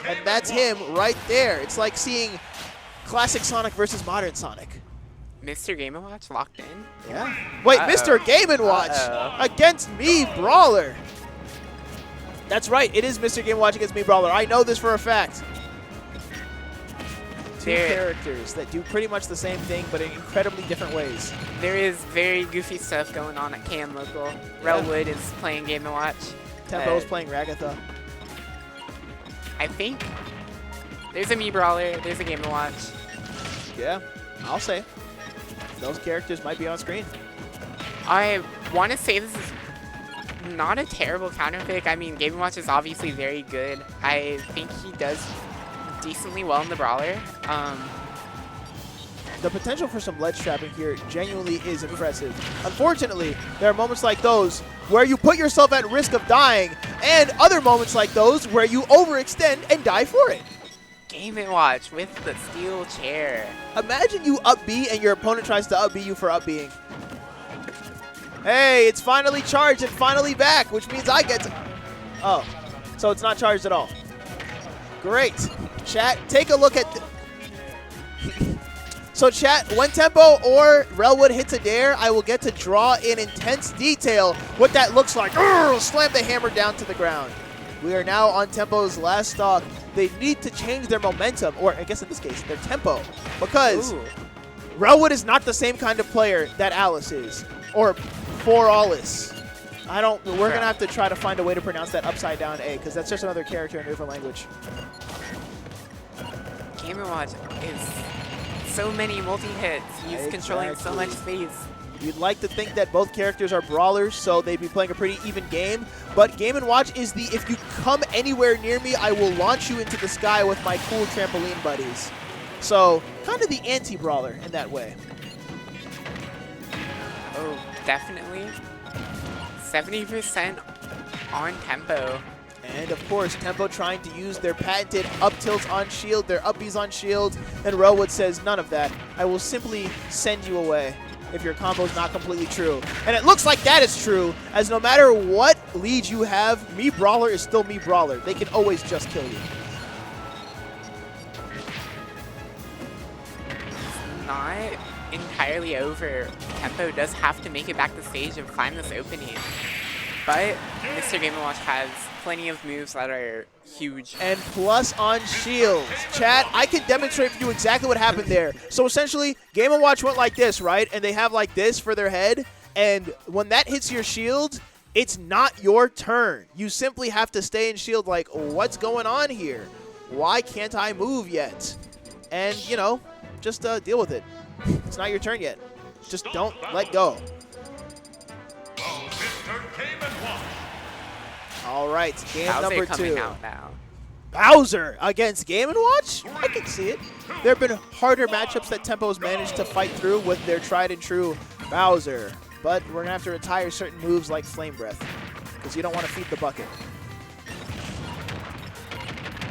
And that's him right there. It's like seeing classic Sonic versus modern Sonic. Mr. Game & Watch locked in? Yeah. Wait, Mr. Game & Watch against me, Brawler. That's right. It is Mr. Game & Watch against me, Brawler. I know this for a fact. Two characters that do pretty much the same thing, but in incredibly different ways. There is very goofy stuff going on at KMLocal. Relwood is playing Game & Watch. Tempo is playing Ragatha. I think there's a me Brawler, there's a Game & Watch. Yeah, I'll say. Those characters might be on screen. I want to say this is not a terrible counter pick. I mean, Game & Watch is obviously very good. I think he does decently well in the Brawler. The potential for some ledge trapping here genuinely is impressive. Unfortunately, there are moments like those where you put yourself at risk of dying, and other moments like those where you overextend and die for it. Game & Watch with the steel chair. Imagine you up B and your opponent tries to up B you for up Bing. Hey, it's finally charged and finally back, which means I get to... Oh, so it's not charged at all. Great. Chat, take a look at... So chat, when Tempo or Relwood hits a dare, I will get to draw in intense detail what that looks like. Slam the hammer down to the ground. We are now on Tempo's last stock. They need to change their momentum, or I guess in this case, their tempo, because Relwood is not the same kind of player that Alice is, or For Alice. We're gonna have to try to find a way to pronounce that upside down A, because that's just another character in a different language. Game & Watch is so many multi-hits. He's controlling so much space. You'd like to think that both characters are brawlers, so they'd be playing a pretty even game. But Game & Watch is the, if you come anywhere near me, I will launch you into the sky with my cool trampoline buddies. So, kind of the anti-brawler in that way. Oh, definitely. 70% on Tempo. And of course, Tempo trying to use their patented up tilts on shield, their up Bs on shield, and Relwood says, none of that. I will simply send you away if your combo is not completely true. And it looks like that is true, as no matter what lead you have, me Brawler is still me Brawler. They can always just kill you. It's not entirely over. Tempo does have to make it back to stage and find this opening. But Mr. Game & Watch has plenty of moves that are huge. And plus on shields. Chat, I can demonstrate for you exactly what happened there. So essentially, Game & Watch went like this, right? And they have like this for their head. And when that hits your shield, it's not your turn. You simply have to stay in shield like, what's going on here? Why can't I move yet? And, you know, just deal with it. It's not your turn yet. Just don't let go. All right, game number 2. Out now. Bowser against Game & Watch? I can see it. There have been harder matchups that Tempo's managed to fight through with their tried and true Bowser. But we're going to have to retire certain moves like Flame Breath, because you don't want to feed the bucket.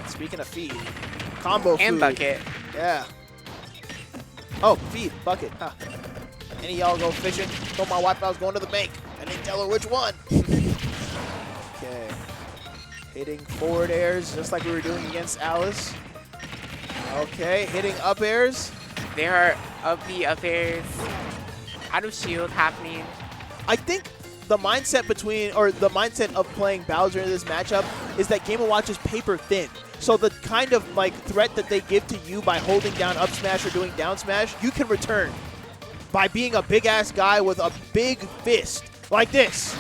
Speaking of feed, combo and food. Bucket. Yeah. Oh, feed, bucket. Huh. Any of y'all go fishing? Told my wife I was going to the bank. I didn't tell her which one. Okay. Hitting forward airs just like we were doing against Alice. Okay, hitting up airs. There are up airs out of shield happening. I think the mindset of playing Bowser in this matchup is that Game & Watch is paper thin. So the kind of like threat that they give to you by holding down up smash or doing down smash, you can return by being a big ass guy with a big fist like this.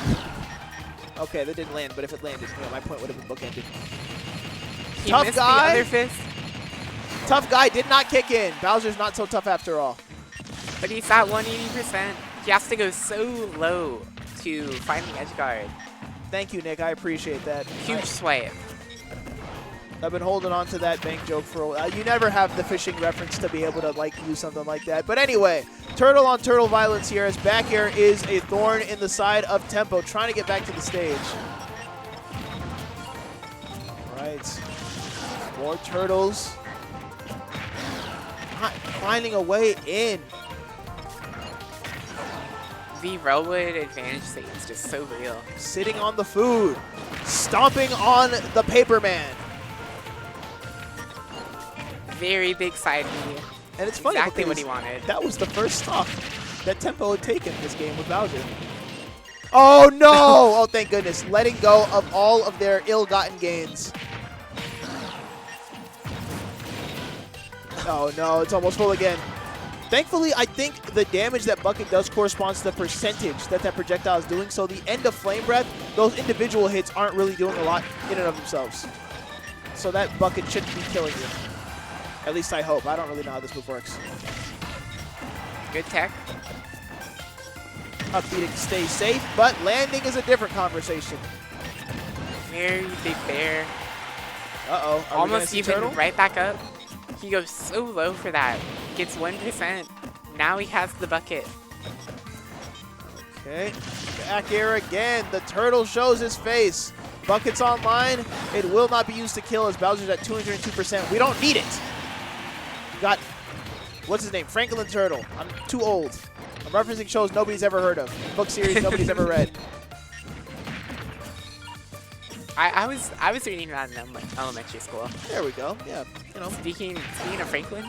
Okay, that didn't land, but if it landed, you know, my point would have been bookended. He Tough missed guy. The other fist. Tough guy did not kick in. Bowser's not so tough after all. But he's at 180%. He has to go so low to find the edge guard. Thank you, Nick. I appreciate that. Huge swipe. I've been holding on to that bank joke for a while. You never have the fishing reference to be able to like use something like that. But anyway, turtle on turtle violence here, as back air is a thorn in the side of Tempo, trying to get back to the stage. All right. More turtles. Not finding a way in. The Relwood advantage thing is just so real. Sitting on the food. Stomping on the paper man. very big side B. And it's funny Exactly what because he wanted. that was the first stock that Tempo had taken this game with Bowser. Oh no! Oh, thank goodness. Letting go of all of their ill-gotten gains. Oh no, it's almost full again. Thankfully, I think the damage that Bucket does corresponds to the percentage that that projectile is doing. So the end of Flame Breath, those individual hits aren't really doing a lot in and of themselves. So that Bucket shouldn't be killing you. At least I hope. I don't really know how this move works. Good tech. Upbeating to stay safe, but landing is a different conversation. Very big bear. Uh-oh. Almost even right back up. He goes so low for that. Gets 1%. Now he has the bucket. Okay. Back air again. The turtle shows his face. Bucket's online. It will not be used to kill as Bowser's at 202%. We don't need it. Got, what's his name? Franklin Turtle. I'm too old. I'm referencing shows nobody's ever heard of. Book series nobody's ever read. I was reading that in elementary school. There we go. Yeah, you know. Speaking of Franklin.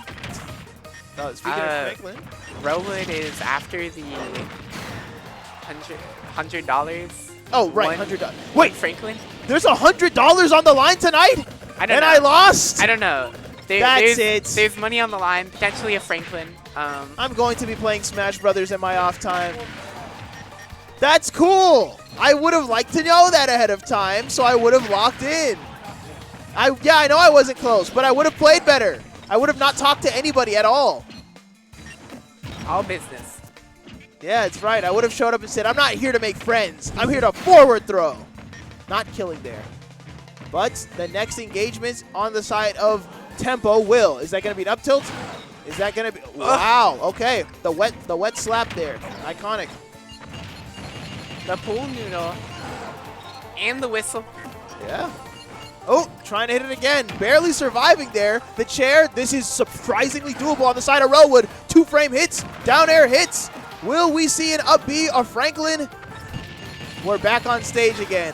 Speaking of Franklin. Rowood is after the $100. Oh, right, $100. Wait, Franklin? There's $100 on the line tonight? I don't know. I lost? I don't know. There's money on the line, potentially a Franklin. I'm going to be playing Smash Brothers in my off time. That's cool. I would have liked to know that ahead of time, so I would have locked in. Yeah, I know I wasn't close, but I would have played better. I would have not talked to anybody at all. All business. Yeah, it's right. I would have showed up and said, I'm not here to make friends. I'm here to forward throw. Not killing there. But the next engagement's on the side of Tempo will. Is that going to be an up tilt? Is that going to be? Wow. Okay. The wet slap there. Iconic. The pool noodle. And the whistle. Yeah. Oh, trying to hit it again. Barely surviving there. The chair. This is surprisingly doable on the side of Rowood. 2-frame hits. Down air hits. Will we see an up B of Franklin? We're back on stage again.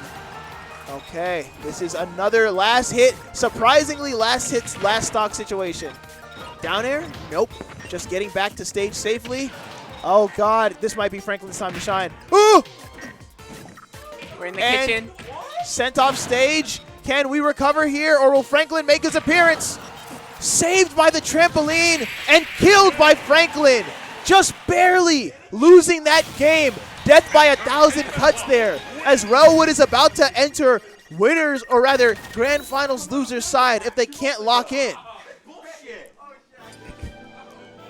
Okay, this is another last hit. Surprisingly, last hits, last stock situation. Down air? Nope. Just getting back to stage safely. Oh, God. This might be Franklin's time to shine. Ooh! We're in the kitchen. Sent off stage. Can we recover here, or will Franklin make his appearance? Saved by the trampoline and killed by Franklin. Just barely losing that game. Death by 1,000 cuts there, as Rowood is about to enter winners, or rather grand finals losers side if they can't lock in.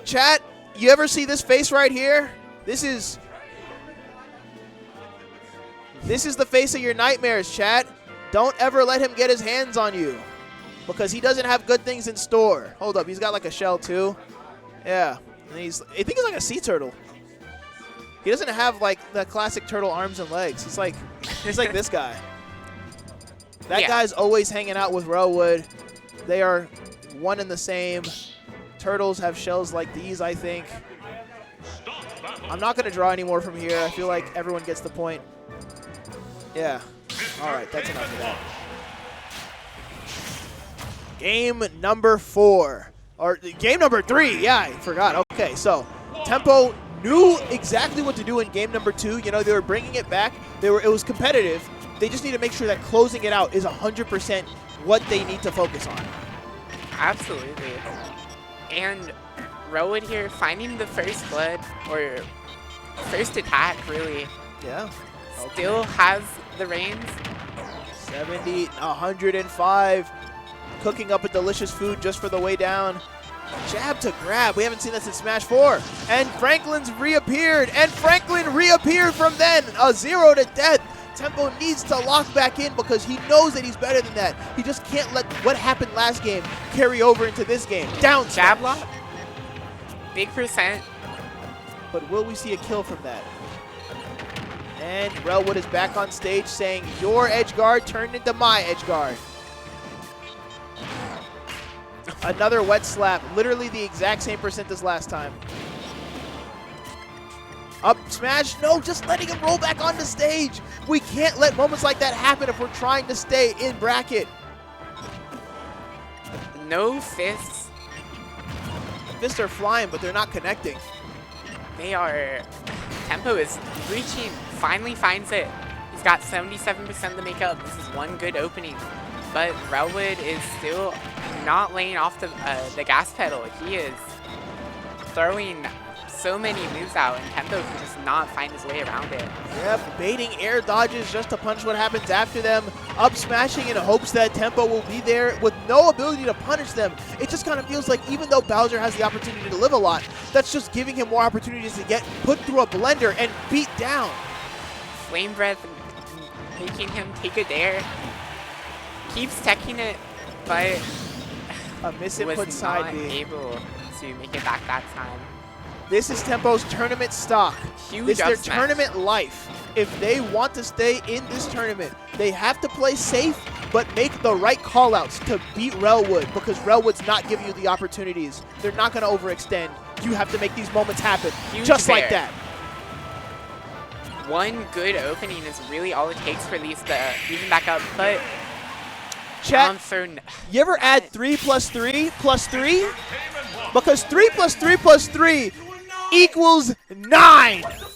Chat, you ever see this face right here? This is the face of your nightmares, chat. Don't ever let him get his hands on you, because he doesn't have good things in store. Hold up, he's got like a shell too. Yeah, and I think he's like a sea turtle. He doesn't have like the classic turtle arms and legs. He's like this guy. That guy's always hanging out with Rowood. They are one and the same. Turtles have shells like these, I think. I'm not going to draw any more from here. I feel like everyone gets the point. Yeah. All right, that's enough of that. Game number 4. Or game number 3. Yeah, I forgot. Okay, so Tempo knew exactly what to do in game number 2. You know, they were bringing it back. It was competitive. They just need to make sure that closing it out is 100% what they need to focus on. Absolutely. And Rowood here finding the first blood, or first attack, really. Yeah. Still has the reins. 70, 105. Cooking up a delicious food just for the way down. Jab to grab. We haven't seen that since Smash 4. And Franklin's reappeared. And Franklin reappeared from then. A 0 to death. Tempo needs to lock back in because he knows that he's better than that. He just can't let what happened last game carry over into this game. Down jab lock. Big percent. But will we see a kill from that? And Relwood is back on stage saying, your edge guard turned into my edge guard. Another wet slap. Literally the exact same percent as last time. Up smash. No, just letting him roll back onto stage. We can't let moments like that happen if we're trying to stay in bracket. No fists. fists are flying, but they're not connecting. They are. Tempo is reaching, finally finds it. He's got 77% to make up. This is one good opening. But Relwood is still not laying off the gas pedal. He is throwing so many moves out, and Tempo can just not find his way around it. Yep, baiting air dodges just to punish what happens after them, up smashing in hopes that Tempo will be there with no ability to punish them. It just kind of feels like even though Bowser has the opportunity to live a lot, that's just giving him more opportunities to get put through a blender and beat down. Flame Breath making him take a dare. Keeps teching it, but a misinput was side not B. able to make it back that time. This is Tempo's tournament stock. Huge This is their up smash. tournament life. If they want to stay in this tournament, they have to play safe, but make the right callouts to beat Relwood, because Relwood's not giving you the opportunities. They're not going to overextend. You have to make these moments happen, Huge just bear. like that. One good opening is really all it takes for these to even back up, but Chat, so you ever add 3 plus 3 plus 3? Because 3 plus 3 plus 3 equals 9.